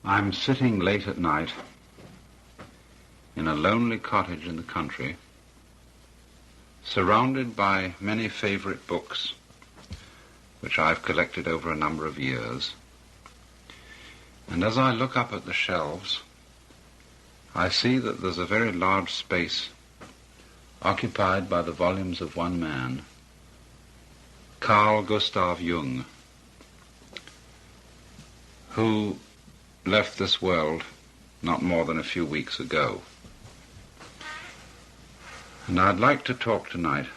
I'm sitting late at night in a lonely cottage in the country, surrounded by many favorite books which I've collected over a number of years. And as I look up at the shelves, I see that there's a very large space occupied by the volumes of one man, Carl Gustav Jung, who left this world not more than a few weeks ago. And I'd like to talk tonight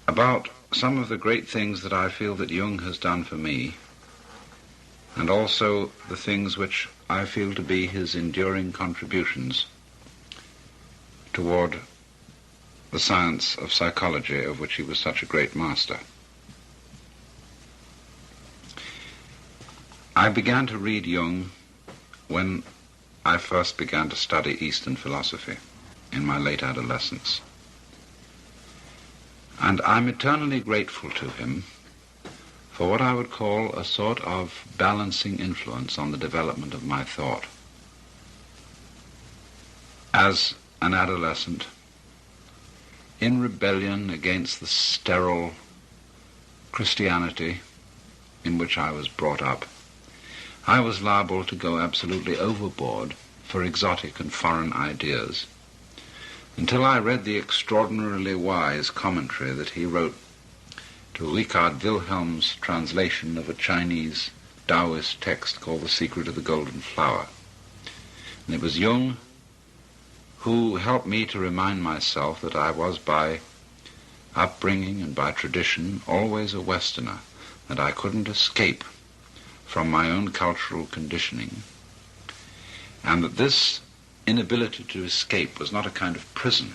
about some of the great things that I feel that Jung has done for me, and also the things which I feel to be his enduring contributions toward the science of psychology, of which he was such a great master. I began to read Jung when I first began to study Eastern philosophy in my late adolescence. And I'm eternally grateful to him for what I would call a sort of balancing influence on the development of my thought. As an adolescent, in rebellion against the sterile Christianity in which I was brought up, I was liable to go absolutely overboard for exotic and foreign ideas, until I read the extraordinarily wise commentary that he wrote to Richard Wilhelm's translation of a Chinese Taoist text called The Secret of the Golden Flower. And it was Jung who helped me to remind myself that I was, by upbringing and by tradition, always a Westerner, that I couldn't escape from my own cultural conditioning, and that this inability to escape was not a kind of prison,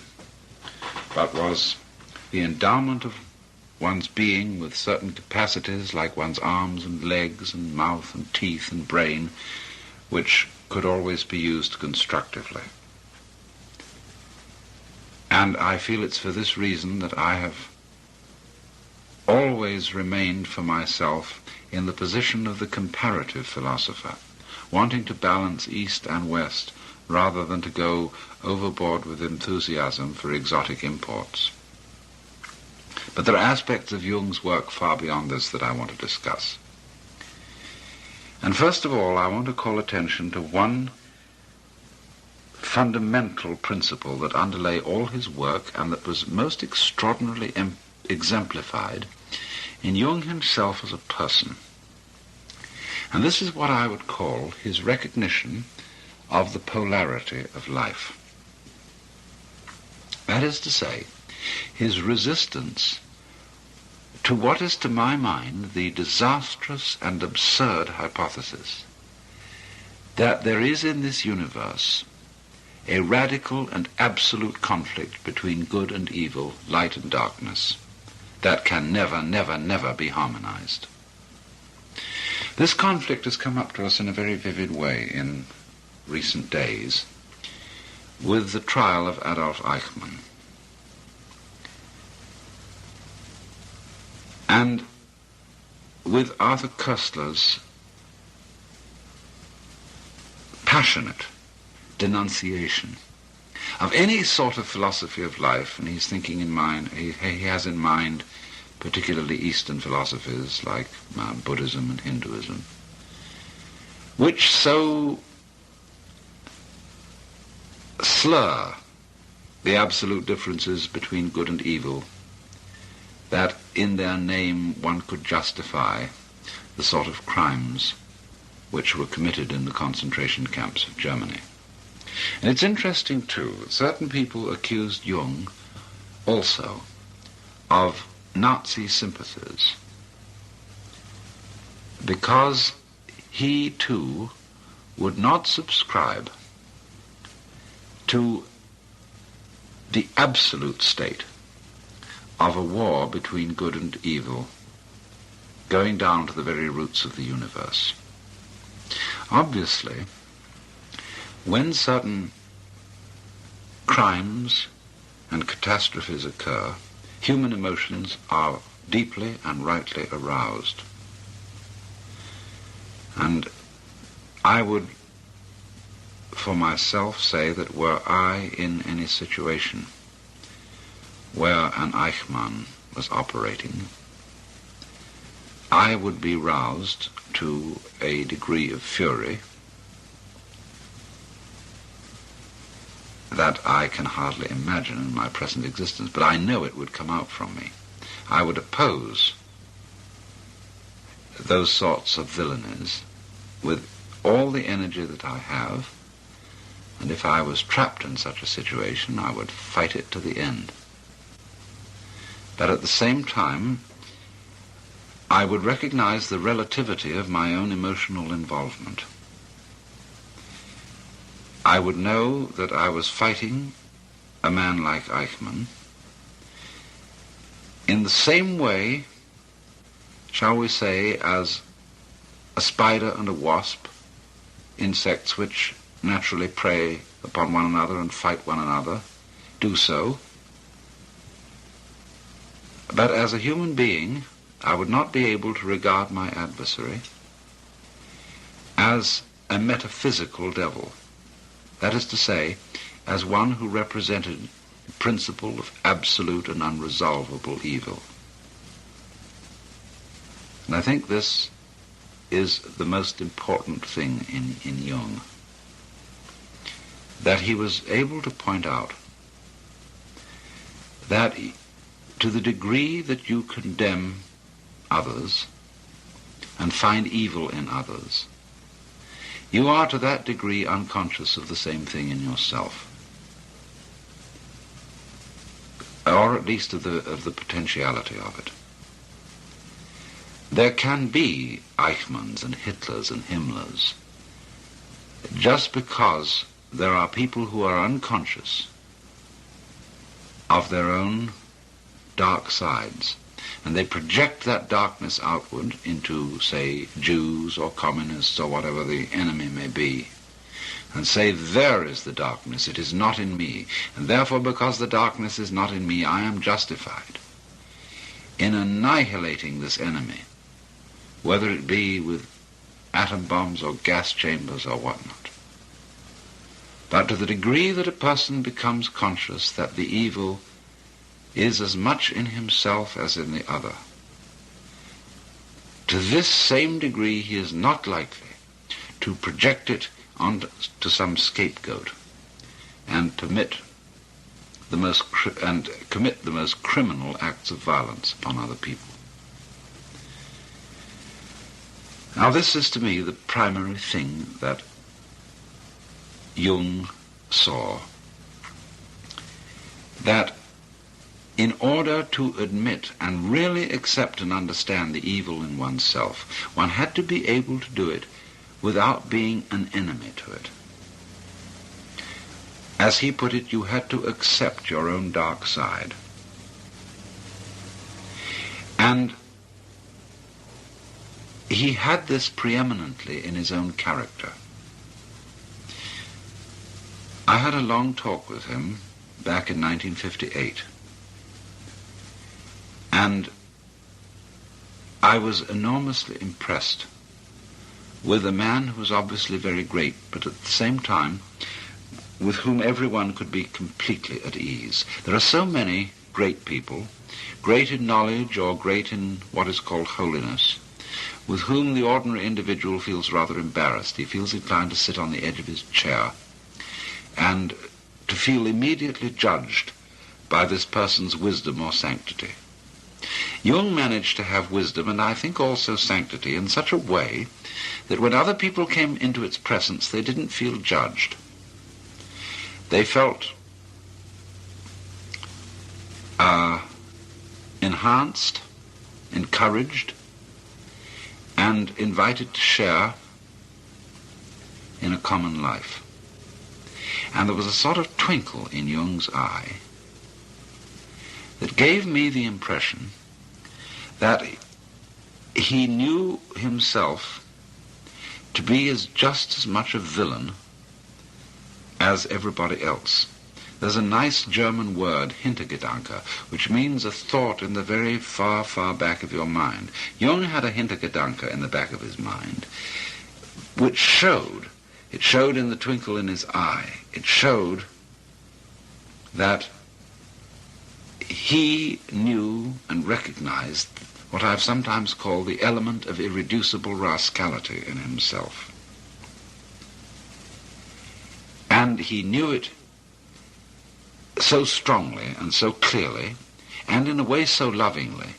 but was the endowment of one's being with certain capacities, like one's arms and legs and mouth and teeth and brain, which could always be used constructively. And I feel it's for this reason that I have always remained for myself in the position of the comparative philosopher, wanting to balance East and West rather than to go overboard with enthusiasm for exotic imports. But there are aspects of Jung's work far beyond this that I want to discuss. And first of all, I want to call attention to one fundamental principle that underlay all his work and that was most extraordinarily exemplified in Jung himself as a person. And this is what I would call his recognition of the polarity of life. That is to say, his resistance to what is, to my mind, the disastrous and absurd hypothesis that there is in this universe a radical and absolute conflict between good and evil, light and darkness, that can never, never, never be harmonized. This conflict has come up to us in a very vivid way in recent days with the trial of Adolf Eichmann. And with Arthur Koestler's passionate denunciation of any sort of philosophy of life, and he's thinking in mind, he has in mind particularly Eastern philosophies like Buddhism and Hinduism, which so slur the absolute differences between good and evil that in their name one could justify the sort of crimes which were committed in the concentration camps of Germany. And it's interesting, too, that certain people accused Jung also of Nazi sympathies because he, too, would not subscribe to the absolute state of a war between good and evil, going down to the very roots of the universe. Obviously, when certain crimes and catastrophes occur, human emotions are deeply and rightly aroused. And I would, for myself, say that were I in any situation where an Eichmann was operating, I would be roused to a degree of fury that I can hardly imagine in my present existence, but I know it would come out from me. I would oppose those sorts of villainies with all the energy that I have, and if I was trapped in such a situation, I would fight it to the end. But at the same time, I would recognize the relativity of my own emotional involvement. I would know that I was fighting a man like Eichmann in the same way, shall we say, as a spider and a wasp, insects which naturally prey upon one another and fight one another, do so. But as a human being, I would not be able to regard my adversary as a metaphysical devil. That is to say, as one who represented the principle of absolute and unresolvable evil. And I think this is the most important thing in Jung, that he was able to point out that to the degree that you condemn others and find evil in others, you are to that degree unconscious of the same thing in yourself, or at least of the potentiality of it. There can be Eichmanns and Hitlers and Himmlers just because there are people who are unconscious of their own dark sides, and they project that darkness outward into, say, Jews or communists or whatever the enemy may be, and say, there is the darkness, it is not in me, and therefore because the darkness is not in me, I am justified in annihilating this enemy, whether it be with atom bombs or gas chambers or whatnot. But to the degree that a person becomes conscious that the evil is as much in himself as in the other, to this same degree he is not likely to project it onto some scapegoat and commit the most criminal acts of violence upon other people. Now this is to me the primary thing that Jung saw, that in order to admit and really accept and understand the evil in oneself, one had to be able to do it without being an enemy to it. As he put it, you had to accept your own dark side. And he had this preeminently in his own character. I had a long talk with him back in 1958. And I was enormously impressed with a man who was obviously very great, but at the same time with whom everyone could be completely at ease. There are so many great people, great in knowledge or great in what is called holiness, with whom the ordinary individual feels rather embarrassed. He feels inclined to sit on the edge of his chair and to feel immediately judged by this person's wisdom or sanctity. Jung managed to have wisdom, and I think also sanctity, in such a way that when other people came into its presence, they didn't feel judged. They felt enhanced, encouraged, and invited to share in a common life. And there was a sort of twinkle in Jung's eye that gave me the impression that he knew himself to be just as much a villain as everybody else. There's a nice German word, Hintergedanke, which means a thought in the very far, far back of your mind. Jung had a Hintergedanke in the back of his mind, which showed, it showed in the twinkle in his eye, it showed that he knew and recognized what I've sometimes called the element of irreducible rascality in himself. And he knew it so strongly and so clearly, and in a way so lovingly,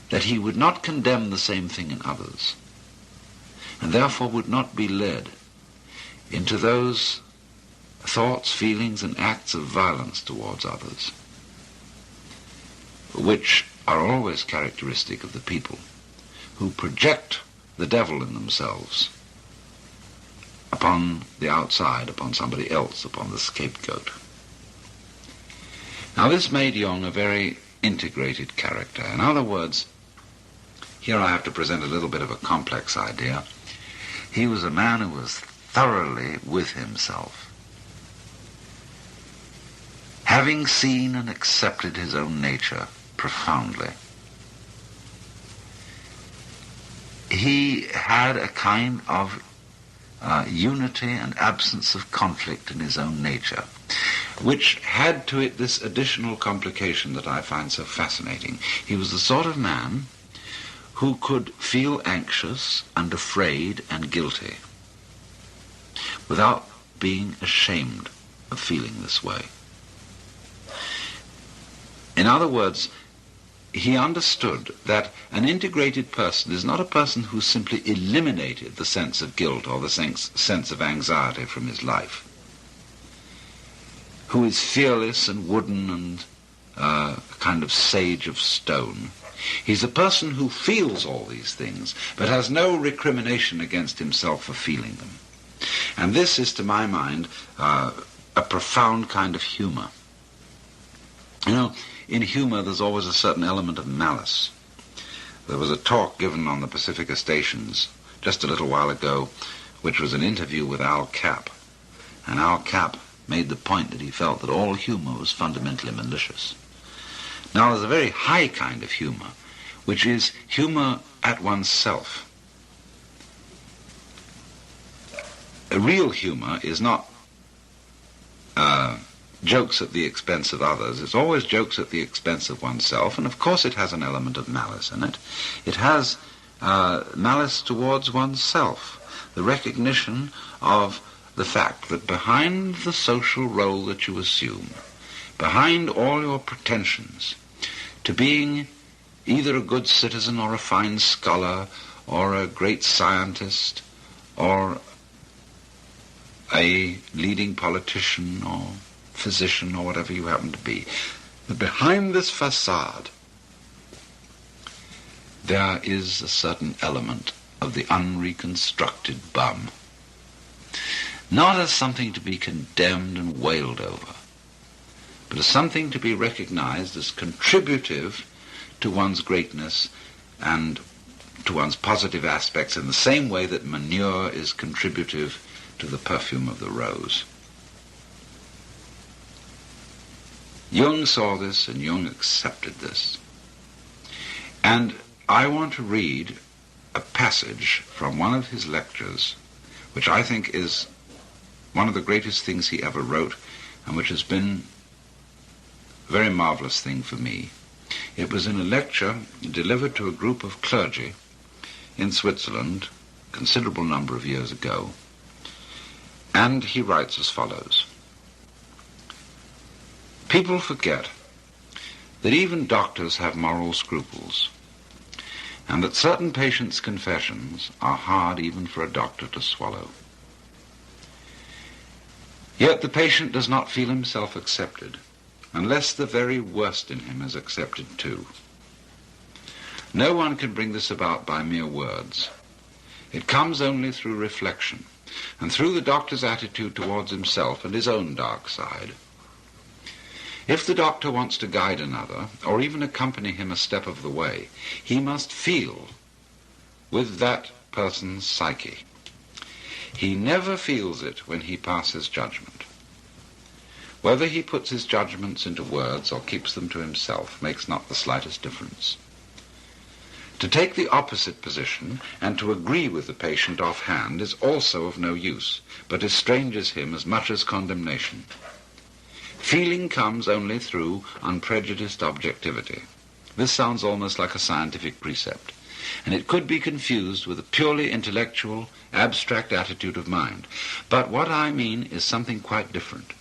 that he would not condemn the same thing in others, and therefore would not be led into those thoughts, feelings, and acts of violence towards others, which are always characteristic of the people who project the devil in themselves upon the outside, upon somebody else, upon the scapegoat. Now this made Jung a very integrated character. In other words, here I have to present a little bit of a complex idea. He was a man who was thoroughly with himself, having seen and accepted his own nature profoundly. He had a kind of unity and absence of conflict in his own nature, which had to it this additional complication that I find so fascinating. He was the sort of man who could feel anxious and afraid and guilty without being ashamed of feeling this way. In other words, he understood that an integrated person is not a person who simply eliminated the sense of guilt or the sense of anxiety from his life, who is fearless and wooden and a kind of sage of stone. He's a person who feels all these things, but has no recrimination against himself for feeling them. And this is, to my mind, a profound kind of humor. You know, in humor there's always a certain element of malice. There was a talk given on the Pacifica stations just a little while ago, which was an interview with Al Capp. And Al Capp made the point that he felt that all humor was fundamentally malicious. Now, there's a very high kind of humor, which is humor at oneself. A real humor is not jokes at the expense of others. It's always jokes at the expense of oneself, and of course it has an element of malice in it. It has malice towards oneself, the recognition of the fact that behind the social role that you assume, behind all your pretensions to being either a good citizen or a fine scholar or a great scientist or a leading politician or physician or whatever you happen to be, that behind this facade there is a certain element of the unreconstructed bum. Not as something to be condemned and wailed over, but as something to be recognized as contributive to one's greatness and to one's positive aspects, in the same way that manure is contributive to the perfume of the rose. Jung saw this, and Jung accepted this. And I want to read a passage from one of his lectures, which I think is one of the greatest things he ever wrote, and which has been a very marvelous thing for me. It was in a lecture delivered to a group of clergy in Switzerland a considerable number of years ago, and he writes as follows: "People forget that even doctors have moral scruples, and that certain patients' confessions are hard even for a doctor to swallow. Yet the patient does not feel himself accepted, unless the very worst in him is accepted too. No one can bring this about by mere words. It comes only through reflection, and through the doctor's attitude towards himself and his own dark side. If the doctor wants to guide another, or even accompany him a step of the way, he must feel with that person's psyche. He never feels it when he passes judgment. Whether he puts his judgments into words or keeps them to himself makes not the slightest difference. To take the opposite position and to agree with the patient offhand is also of no use, but estranges him as much as condemnation. Feeling comes only through unprejudiced objectivity. This sounds almost like a scientific precept, and it could be confused with a purely intellectual, abstract attitude of mind. But what I mean is something quite different.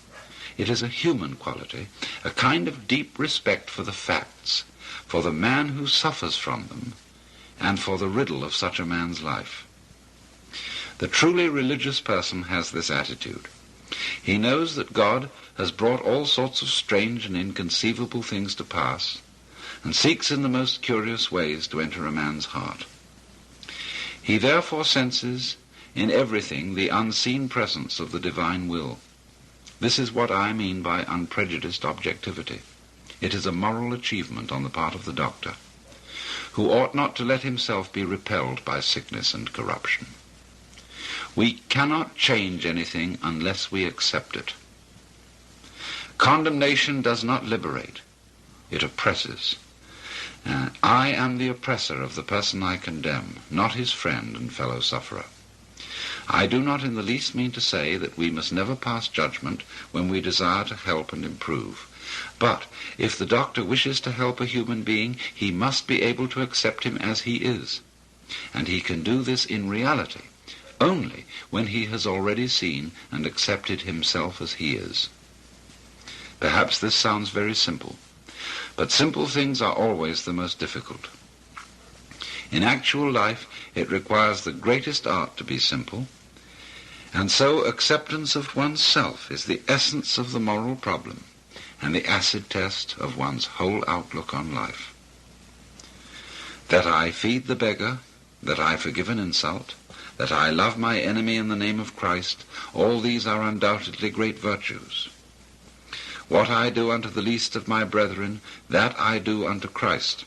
It is a human quality, a kind of deep respect for the facts, for the man who suffers from them, and for the riddle of such a man's life. The truly religious person has this attitude. He knows that God has brought all sorts of strange and inconceivable things to pass, and seeks in the most curious ways to enter a man's heart. He therefore senses in everything the unseen presence of the divine will. This is what I mean by unprejudiced objectivity. It is a moral achievement on the part of the doctor, who ought not to let himself be repelled by sickness and corruption. We cannot change anything unless we accept it. Condemnation does not liberate, it oppresses. I am the oppressor of the person I condemn, not his friend and fellow sufferer. I do not in the least mean to say that we must never pass judgment when we desire to help and improve. But if the doctor wishes to help a human being, he must be able to accept him as he is. And he can do this in reality only when he has already seen and accepted himself as he is. Perhaps this sounds very simple, but simple things are always the most difficult. In actual life, it requires the greatest art to be simple, and so acceptance of oneself is the essence of the moral problem and the acid test of one's whole outlook on life. That I feed the beggar, that I forgive an insult, that I love my enemy in the name of Christ, all these are undoubtedly great virtues. What I do unto the least of my brethren, that I do unto Christ.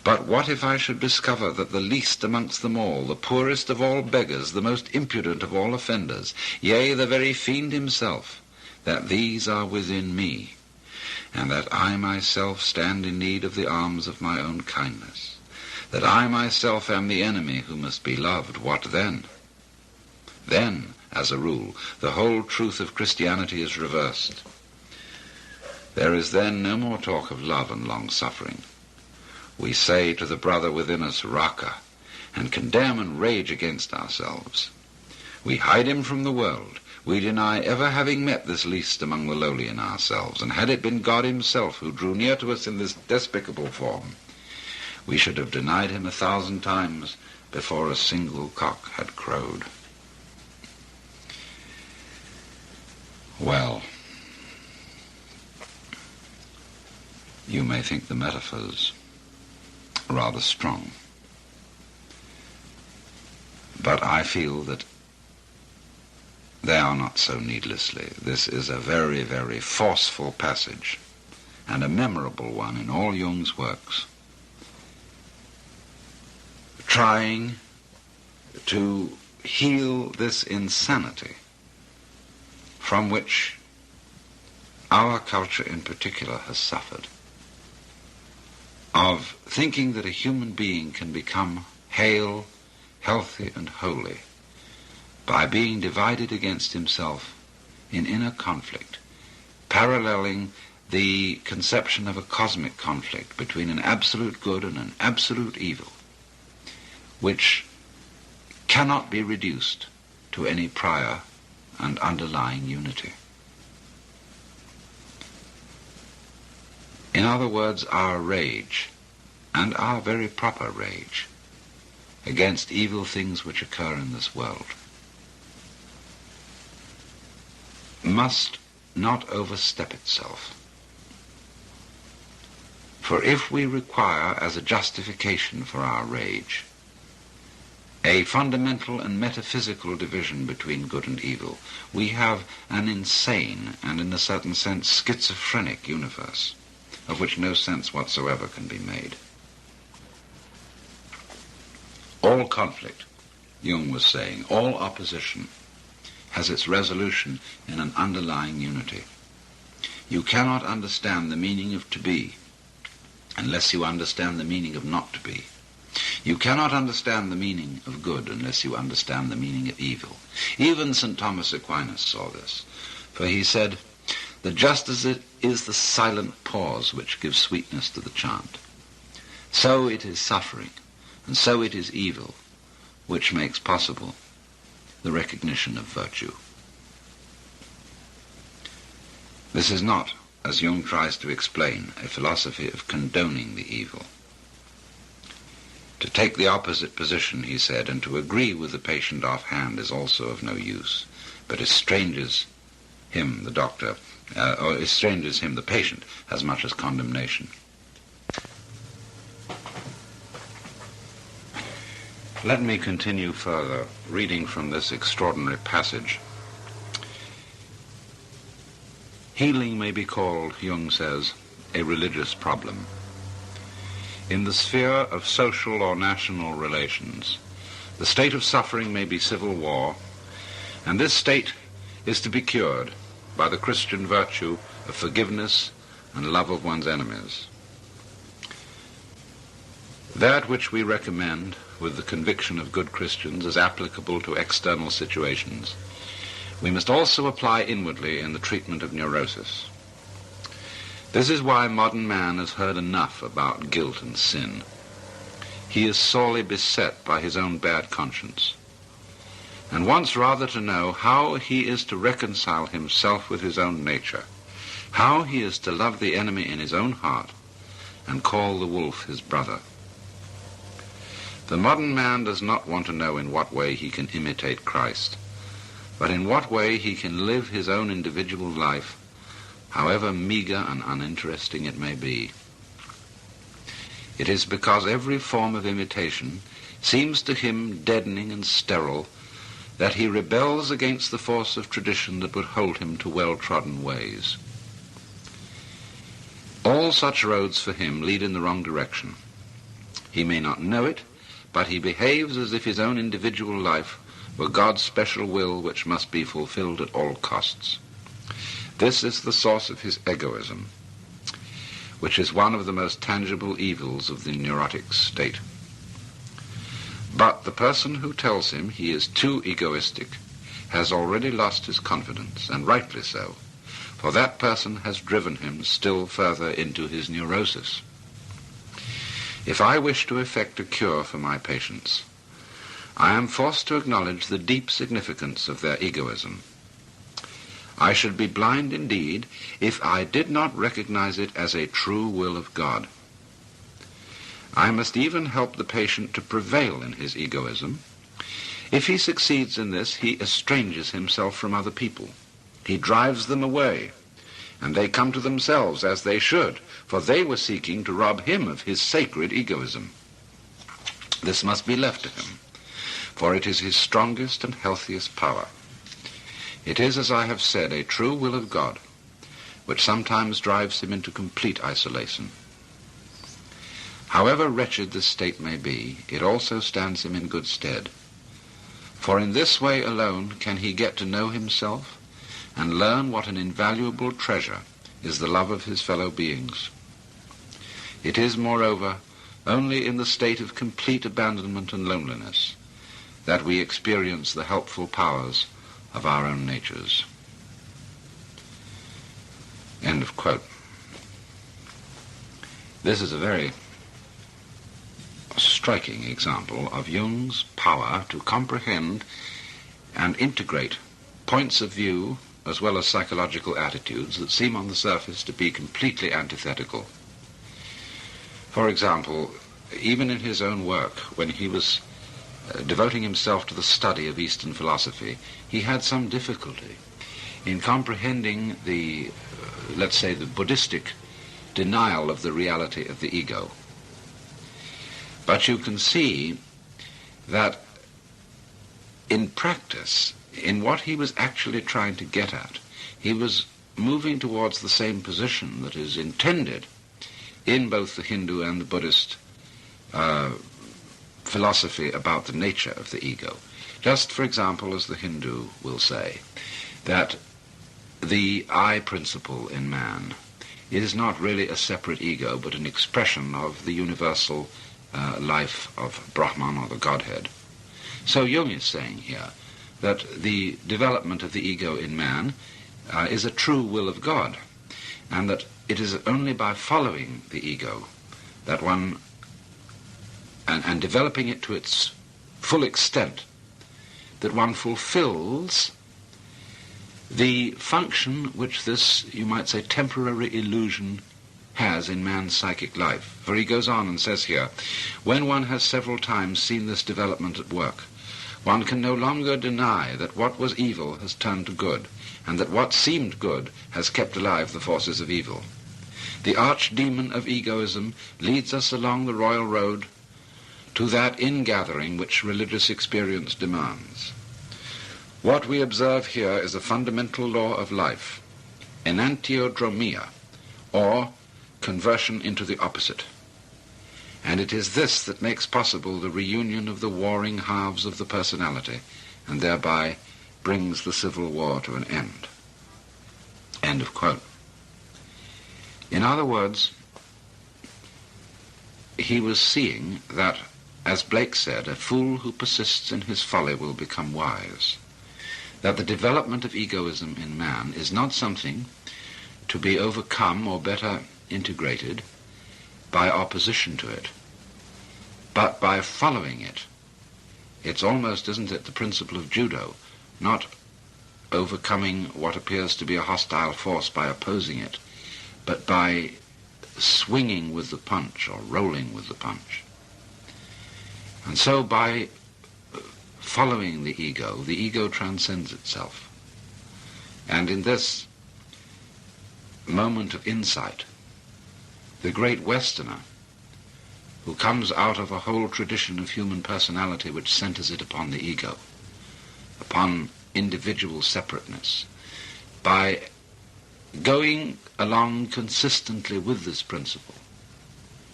But what if I should discover that the least amongst them all, the poorest of all beggars, the most impudent of all offenders, yea, the very fiend himself, that these are within me, and that I myself stand in need of the alms of my own kindness, that I myself am the enemy who must be loved, what then? Then, as a rule, the whole truth of Christianity is reversed. There is then no more talk of love and long-suffering. We say to the brother within us, Raka, and condemn and rage against ourselves. We hide him from the world. We deny ever having met this least among the lowly in ourselves, and had it been God himself who drew near to us in this despicable form, we should have denied him 1,000 times before a single cock had crowed. Well, you may think the metaphors rather strong, but I feel that they are not so needlessly. This is a very, very forceful passage, and a memorable one in all Jung's works, trying to heal this insanity from which our culture in particular has suffered, of thinking that a human being can become hale, healthy, and holy by being divided against himself in inner conflict, paralleling the conception of a cosmic conflict between an absolute good and an absolute evil, which cannot be reduced to any prior and underlying unity. In other words, our rage, and our very proper rage, against evil things which occur in this world, must not overstep itself. For if we require as a justification for our rage a fundamental and metaphysical division between good and evil, we have an insane and, in a certain sense, schizophrenic universe, of which no sense whatsoever can be made. All conflict, Jung was saying, all opposition has its resolution in an underlying unity. You cannot understand the meaning of to be unless you understand the meaning of not to be. You cannot understand the meaning of good unless you understand the meaning of evil. Even St. Thomas Aquinas saw this, for he said that just as it is the silent pause which gives sweetness to the chant, so it is suffering, and so it is evil, which makes possible the recognition of virtue. This is not, as Jung tries to explain, a philosophy of condoning the evil. To take the opposite position, he said, and to agree with the patient offhand is also of no use, but estranges him, the doctor, or estranges him, the patient, as much as condemnation. Let me continue further, reading from this extraordinary passage. Healing may be called, Jung says, a religious problem. In the sphere of social or national relations, the state of suffering may be civil war, and this state is to be cured by the Christian virtue of forgiveness and love of one's enemies. That which we recommend with the conviction of good Christians is applicable to external situations. We must also apply inwardly in the treatment of neurosis. This is why modern man has heard enough about guilt and sin. He is sorely beset by his own bad conscience, and wants rather to know how he is to reconcile himself with his own nature, how he is to love the enemy in his own heart, and call the wolf his brother. The modern man does not want to know in what way he can imitate Christ, but in what way he can live his own individual life, however meager and uninteresting it may be. It is because every form of imitation seems to him deadening and sterile that he rebels against the force of tradition that would hold him to well-trodden ways. All such roads for him lead in the wrong direction. He may not know it, but he behaves as if his own individual life were God's special will which must be fulfilled at all costs. This is the source of his egoism, which is one of the most tangible evils of the neurotic state. But the person who tells him he is too egoistic has already lost his confidence, and rightly so, for that person has driven him still further into his neurosis. If I wish to effect a cure for my patients, I am forced to acknowledge the deep significance of their egoism. I should be blind indeed if I did not recognize it as a true will of God. I must even help the patient to prevail in his egoism. If he succeeds in this, he estranges himself from other people. He drives them away, and they come to themselves as they should, for they were seeking to rob him of his sacred egoism. This must be left to him, for it is his strongest and healthiest power. It is, as I have said, a true will of God, which sometimes drives him into complete isolation. However wretched this state may be, it also stands him in good stead, for in this way alone can he get to know himself and learn what an invaluable treasure is the love of his fellow beings. It is, moreover, only in the state of complete abandonment and loneliness that we experience the helpful powers of our own natures. End of quote. This is a very striking example of Jung's power to comprehend and integrate points of view as well as psychological attitudes that seem on the surface to be completely antithetical. For example, even in his own work, when he was devoting himself to the study of Eastern philosophy, he had some difficulty in comprehending the, let's say, the Buddhistic denial of the reality of the ego. But you can see that in practice, in what he was actually trying to get at, he was moving towards the same position that is intended in both the Hindu and the Buddhist philosophy about the nature of the ego. Just, for example, as the Hindu will say, that the I principle in man is not really a separate ego, but an expression of the universal life of Brahman or the Godhead. So Jung is saying here that the development of the ego in man is a true will of God, and that it is only by following the ego that one, and developing it to its full extent, that one fulfills the function which this, you might say, temporary illusion has in man's psychic life. For he goes on and says here, when one has several times seen this development at work, one can no longer deny that what was evil has turned to good, and that what seemed good has kept alive the forces of evil. The archdemon of egoism leads us along the royal road to that ingathering which religious experience demands. What we observe here is a fundamental law of life, enantiodromia, or conversion into the opposite. And it is this that makes possible the reunion of the warring halves of the personality, and thereby brings the civil war to an end. End of quote. In other words, he was seeing that, as Blake said, a fool who persists in his folly will become wise. That the development of egoism in man is not something to be overcome or better integrated by opposition to it, but by following it. It's almost, isn't it, the principle of judo, not overcoming what appears to be a hostile force by opposing it, but by swinging with the punch or rolling with the punch. And so by following the ego transcends itself. And in this moment of insight, the great Westerner, who comes out of a whole tradition of human personality which centers it upon the ego, upon individual separateness, by going along consistently with this principle,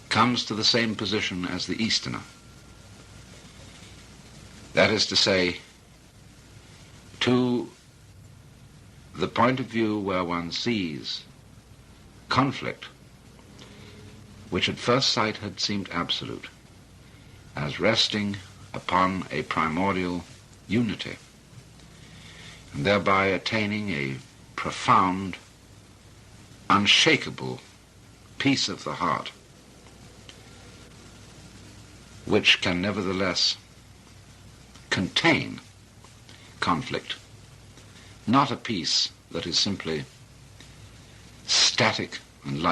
comes to the same position as the Easterner. That is to say, to the point of view where one sees conflict, which at first sight had seemed absolute, as resting upon a primordial unity, and thereby attaining a profound, unshakable peace of the heart, which can nevertheless contain conflict, not a peace that is simply static and light.